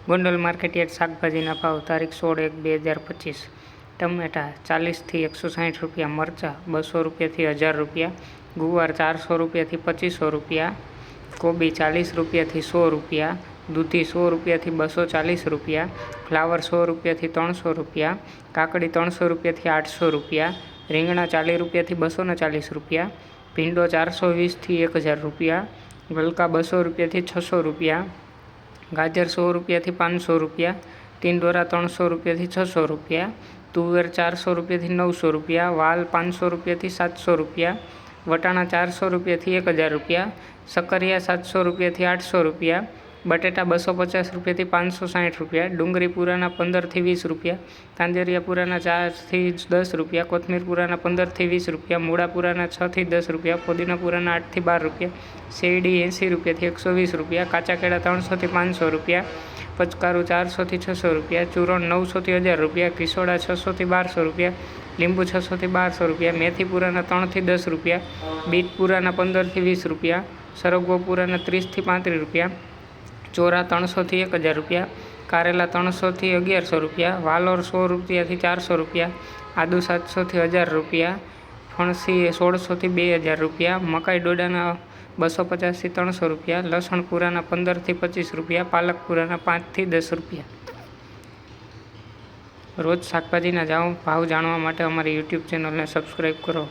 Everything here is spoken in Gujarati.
ગોંડલ માર્કેટયાર્ડ શાકભાજીના ભાવ તારીખ 16/1/2025। ટમેટા 40 થી 160 રૂપિયા, મરચાં 200 રૂપિયાથી 1000 રૂપિયા, ગુવાર 400 રૂપિયાથી 2500 રૂપિયા, કોબી 40 રૂપિયાથી 100 રૂપિયા, દૂધી 100 રૂપિયાથી 240 રૂપિયા, ફ્લાવર 100 રૂપિયાથી 300 રૂપિયા, કાકડી 300 રૂપિયાથી 800 રૂપિયા, રીંગણા 40 રૂપિયાથી 240 રૂપિયા, ભીંડો 420થી 1000 રૂપિયા, ગલકા 200 રૂપિયાથી 600 રૂપિયા, ગાજર 100 રૂપિયાથી 500 રૂપિયા, ટીંડોરા 300 રૂપિયાથી 600 રૂપિયા, તુવેર 400 રૂપિયાથી 900 રૂપિયા, વાલ 500 રૂપિયાથી 700 રૂપિયા, વટાણા 400 રૂપિયાથી 1000 રૂપિયા, સક્કરિયા 700 રૂપિયાથી 800 રૂપિયા, બટેટા 250 રૂપિયાથી 560 રૂપિયા, ડુંગળી પૂરાના 15થી 20 રૂપિયા, તાંજરિયા પૂરાના 4થી 10 રૂપિયા, કોથમીર પૂરાના 15થી 20 રૂપિયા, મૂળા પૂરાના 6થી 10 રૂપિયા, પુદીના પૂરાના 8થી 12 રૂપિયા, શેરડી 80 રૂપિયાથી 120 રૂપિયા, કાચા કેળા 300થી 500 રૂપિયા, પચકારું 400થી 600 રૂપિયા, ચૂરણ 900થી 1000 રૂપિયા, કિસોડા 600થી 1200 રૂપિયા, લીંબુ 600થી 1200 રૂપિયા, મેથી પૂરાના 3થી 10 રૂપિયા, બીટ પૂરાના 15થી 20 રૂપિયા, સરગવો પૂરાના 30થી 35 રૂપિયા, ચોરા 300થી 1000 રૂપિયા, કારેલા 300થી 1100 રૂપિયા, વાલોર 100 રૂપિયાથી 400 રૂપિયા, આદુ 700થી 1000 રૂપિયા, ફણસી 1600થી 2000 રૂપિયા, મકાઈ ડોડાના 250થી 300 રૂપિયા, લસણ પૂરાના 15થી 25 રૂપિયા, પાલક પૂરાના 5થી 10 રૂપિયા। રોજ શાકભાજીના ભાવ જાણવા માટે અમારી યુટ્યુબ ચેનલને સબસ્ક્રાઈબ કરો।